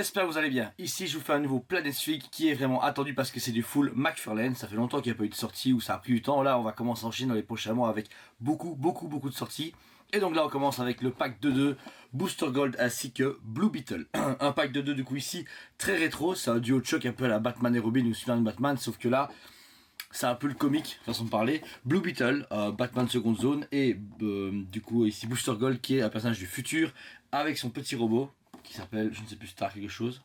j'espère que vous allez bien. Ici je vous fais un nouveau Planet Freak qui est vraiment attendu parce que c'est du full McFarlane. Ça fait longtemps qu'il n'y a pas eu de sortie ou ça a pris du temps. Là on va commencer à enchaîner dans les prochains mois avec beaucoup de sorties. Et donc là on commence avec le pack de 2 Booster Gold ainsi que Blue Beetle. Un pack de 2 du coup ici très rétro, c'est un duo de choc un peu à la Batman et Robin ou Superman Batman, sauf que là c'est un peu le comique, façon de parler. Blue Beetle, Batman Second Zone, et du coup ici Booster Gold qui est un personnage du futur avec son petit robot qui s'appelle, je ne sais plus, Star quelque chose.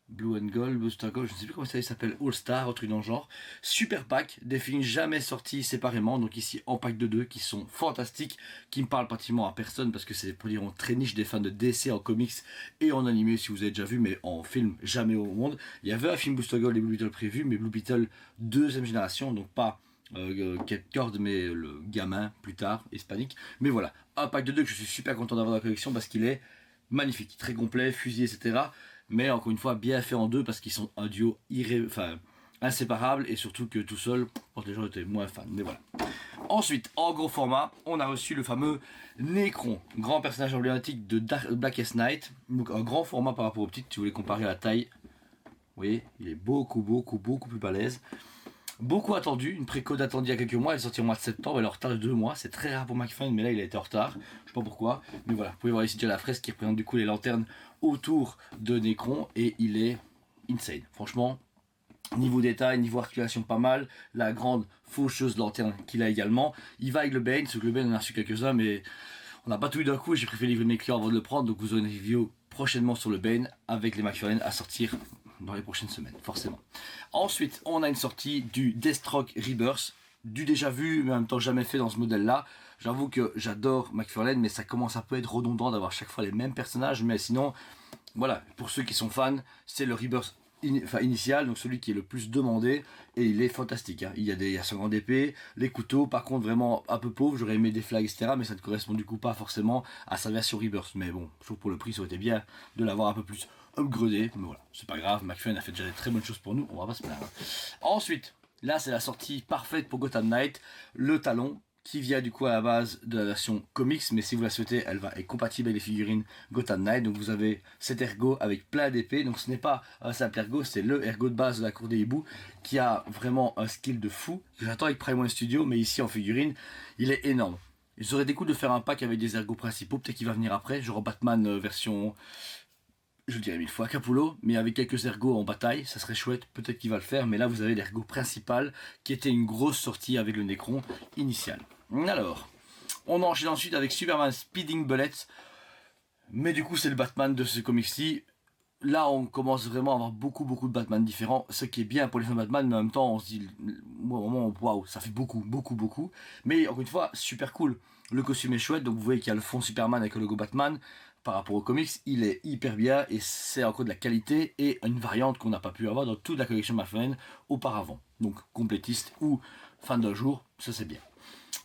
Blue and Gold, Booster Gold, je ne sais plus comment ça il s'appelle, All Star, un truc dans le genre. Super pack, des films jamais sortis séparément, donc ici en pack de 2 qui sont fantastiques, qui me parlent pratiquement à personne parce que c'est pour dire très niche des fans de DC en comics et en animé si vous avez déjà vu, mais en film jamais au monde. Il y avait un film Booster Gold et Blue Beetle prévu, mais Blue Beetle deuxième génération, donc pas Kate Cord mais le gamin plus tard, hispanique. Mais voilà, un pack de 2 que je suis super content d'avoir dans la collection parce qu'il est magnifique, très complet, fusil, etc. Mais encore une fois, bien fait en deux parce qu'ils sont un duo inséparable et surtout que tout seul, je pense que les gens étaient moins fans. Mais voilà. Ensuite, en gros format, on a reçu le fameux Necron, grand personnage emblématique de Blackest Night. Donc un grand format par rapport au petit, si vous voulez comparer la taille. Vous voyez, il est beaucoup plus balèze. Beaucoup attendu, une précode attendue il y a quelques mois, elle est sortie au mois de septembre, elle est en retard de 2 mois, c'est très rare pour McFarlane, mais là il a été en retard, je sais pas pourquoi, mais voilà, vous pouvez voir ici déjà la fresque qui représente du coup les lanternes autour de Necron, et il est insane, franchement, niveau détail, niveau articulation pas mal, la grande faucheuse lanterne qu'il a également, il va avec le Bane, ce que le Bane on a reçu quelques-uns, mais on n'a pas tout eu d'un coup, j'ai préféré livrer mes clients avant de le prendre, donc vous aurez une review prochainement sur le Bane avec les McFarlane à sortir dans les prochaines semaines, forcément. Ensuite, on a une sortie du Deathstroke Rebirth, du déjà vu, mais en même temps jamais fait dans ce modèle-là. J'avoue que j'adore McFarlane, mais ça commence un peu à être redondant d'avoir chaque fois les mêmes personnages, mais sinon, voilà, pour ceux qui sont fans, c'est le Rebirth initial, donc celui qui est le plus demandé, et il est fantastique, hein. Il y a son grande épée, les couteaux, par contre vraiment un peu pauvre, j'aurais aimé des flags, etc., mais ça ne correspond du coup pas forcément à sa version Rebirth, mais bon, je trouve pour le prix ça aurait été bien de l'avoir un peu plus upgradé, mais voilà, c'est pas grave, McFarlane a fait déjà des très bonnes choses pour nous, on va pas se plaindre. Ensuite, là c'est la sortie parfaite pour Gotham Knight, le talon, qui vient du coup à la base de la version comics, mais si vous la souhaitez, elle va être compatible avec les figurines Gotham Knight. Donc vous avez cet ergot avec plein d'épées, donc ce n'est pas un simple ergot, c'est le ergot de base de la cour des hiboux, qui a vraiment un skill de fou. J'attends avec Prime One Studio, mais ici en figurine, il est énorme. Ils auraient des coups de faire un pack avec des ergots principaux, peut-être qu'il va venir après, genre Batman version, je le dirais 1000 fois, Capullo, mais avec quelques ergots en bataille, ça serait chouette, peut-être qu'il va le faire, mais là vous avez l'ergot principal, qui était une grosse sortie avec le Necron initial. Alors, on enchaîne ensuite avec Superman Speeding Bullets, mais du coup c'est le Batman de ce comic-ci. Là on commence vraiment à avoir beaucoup de Batman différents, ce qui est bien pour les fans de Batman, mais en même temps on se dit, waouh, ça fait beaucoup, mais encore une fois, super cool. Le costume est chouette, donc vous voyez qu'il y a le fond Superman avec le logo Batman, par rapport aux comics, il est hyper bien, et c'est encore de la qualité, et une variante qu'on n'a pas pu avoir dans toute la collection McFarlane auparavant. Donc complétiste ou fan d'un jour, ça c'est bien.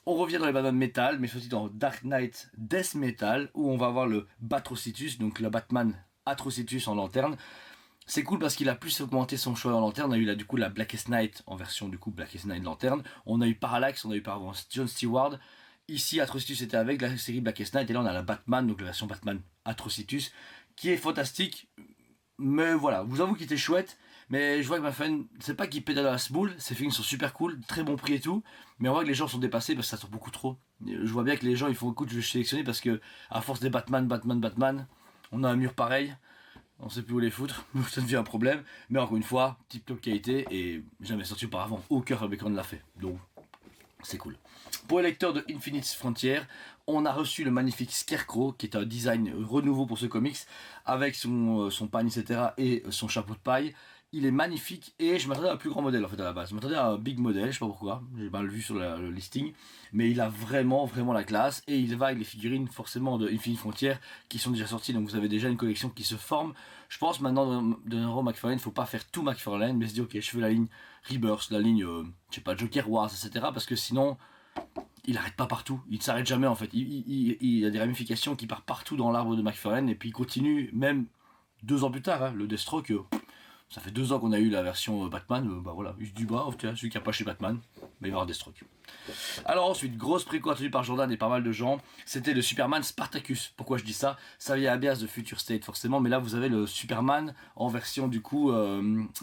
On revient dans les Batman Metal, mais aussi dans Dark Knight Death Metal, où on va avoir le Batrocitus, donc le Batman Atrocitus en lanterne. C'est cool parce qu'il a plus augmenté son choix en lanterne. On a eu là du coup la Blackest Night en version du coup Blackest Night lanterne. On a eu Parallax, on a eu par avant John Stewart. Ici Atrocitus était avec la série Blackest Night, et là on a la Batman, donc la version Batman Atrocitus, qui est fantastique. Mais voilà, vous avoue qu'il était chouette. Mais je vois que ma fan, c'est pas qu'il pédale à la boule, ces films sont super cool, très bon prix et tout, mais on voit que les gens sont dépassés parce que ça sort beaucoup trop. Je vois bien que les gens ils font écoute, je vais sélectionner parce que à force des Batman, on a un mur pareil, on sait plus où les foutre, ça devient un problème, mais encore une fois, tip top qualité et jamais sorti auparavant, aucun fabricant ne l'a fait, donc c'est cool. Pour les lecteurs de Infinite Frontier, on a reçu le magnifique Scarecrow, qui est un design renouveau pour ce comics, avec son pagne, etc., et son chapeau de paille. Il est magnifique, et je m'attendais à un plus grand modèle en fait à la base. Je m'attendais à un big modèle, je sais pas pourquoi, j'ai mal vu sur le listing, mais il a vraiment la classe, et il va avec les figurines forcément de Infinite Frontier qui sont déjà sorties, donc vous avez déjà une collection qui se forme. Je pense maintenant de Nero McFarlane, faut pas faire tout McFarlane, mais se dire ok, je fais la ligne Rebirth, la ligne, je sais pas, Joker Wars, etc., parce que sinon il arrête pas partout, il ne s'arrête jamais en fait, il a des ramifications qui partent partout dans l'arbre de McFarlane, et puis il continue même 2 ans plus tard, hein, le Deathstroke, Ça fait 2 ans qu'on a eu la version Batman, bah voilà, il se dit bah tiens, celui qui a pas chez Batman, bah, il va y avoir des stocks. Alors ensuite, grosse préco attendue par Jordan et pas mal de gens, c'était le Superman Spartacus. Pourquoi je dis ça? Ça vient à base de Future State forcément, mais là vous avez le Superman en version du coup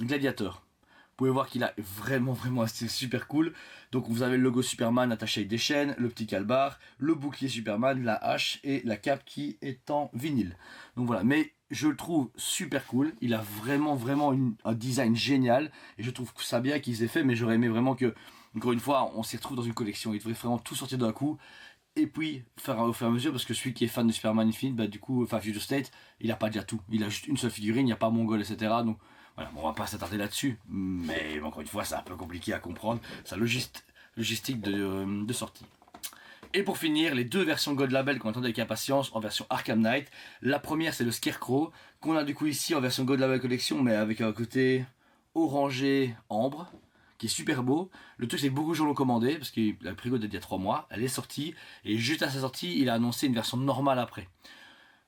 gladiateur. Vous pouvez voir qu'il a vraiment un style super cool. Donc vous avez le logo Superman attaché avec des chaînes, le petit calbar, le bouclier Superman, la hache et la cape qui est en vinyle. Donc voilà, mais je le trouve super cool. Il a vraiment un design génial. Et je trouve ça bien qu'ils aient fait, mais j'aurais aimé vraiment que, encore une fois, on s'y retrouve dans une collection. Il devrait vraiment tout sortir d'un coup. Et puis faire au fur et à mesure, parce que celui qui est fan de Superman Infinite, bah, du coup, enfin Future State, il a pas déjà tout. Il a juste une seule figurine, il n'y a pas Mongol, etc. Donc voilà, bon, on va pas s'attarder là-dessus, mais encore une fois, c'est un peu compliqué à comprendre, sa logistique de sortie. Et pour finir, les 2 versions God Label qu'on attendait avec impatience en version Arkham Knight. La première, c'est le Scarecrow, qu'on a du coup ici en version God Label Collection, mais avec un côté orangé ambre, qui est super beau. Le truc, c'est que beaucoup de gens l'ont commandé, parce qu'il a pris God il y a 3 mois, elle est sortie, et juste à sa sortie, il a annoncé une version normale après.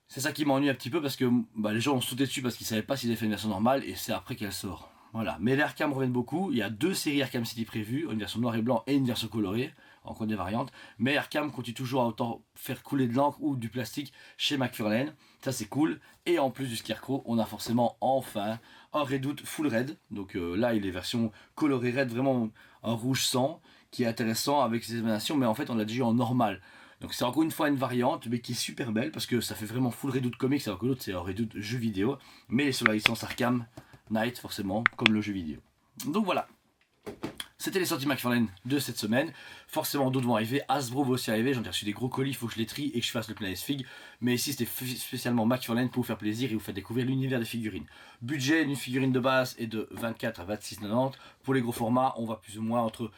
C'est ça qui m'ennuie un petit peu parce que bah, les gens ont sauté dessus parce qu'ils ne savaient pas s'ils avaient fait une version normale et c'est après qu'elle sort. Voilà. Mais les Arkham reviennent beaucoup. Il y a 2 séries Arkham City prévues, une version noir et blanc et une version colorée, encore des variantes. Mais Arkham continue toujours à autant faire couler de l'encre ou du plastique chez McFarlane. Ça c'est cool. Et en plus du Scarecrow, on a forcément enfin un Redoute full red. Donc là il est version colorée red, vraiment un rouge sang qui est intéressant avec ses émanations. Mais en fait on l'a déjà eu en normal. Donc c'est encore une fois une variante, mais qui est super belle, parce que ça fait vraiment full Redoute comics, alors que l'autre c'est un Redoute jeu vidéo, mais sur la licence Arkham Knight forcément, comme le jeu vidéo. Donc voilà, c'était les sorties McFarlane de cette semaine. Forcément d'autres vont arriver, Hasbro va aussi arriver, j'en ai reçu des gros colis, il faut que je les trie et que je fasse le Planet Fig. Mais ici c'était spécialement McFarlane pour vous faire plaisir et vous faire découvrir l'univers des figurines. Budget d'une figurine de base est de 24 à 26,90. Pour les gros formats, on va plus ou moins entre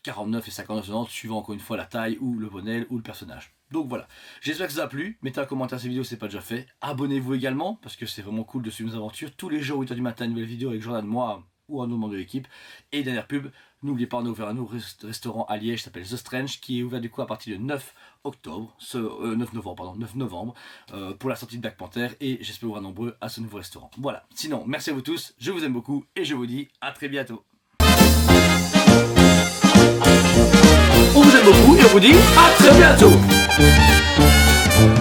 49 et 59,90 suivant encore une fois la taille ou le modèle ou le personnage. Donc voilà, j'espère que ça vous a plu, mettez un commentaire sur cette vidéo si ce n'est pas déjà fait, abonnez-vous également parce que c'est vraiment cool de suivre nos aventures, tous les jours 8h du matin une nouvelle vidéo avec Jordan, moi ou un autre membre de l'équipe. Et dernière pub, n'oubliez pas on a ouvert un nouveau restaurant à Liège qui s'appelle The Strange qui est ouvert du coup à partir du 9 novembre pour la sortie de Black Panther et j'espère vous voir nombreux à ce nouveau restaurant. Voilà, sinon merci à vous tous, je vous aime beaucoup et je vous dis à très bientôt. On vous aime beaucoup et on vous dit à très bientôt.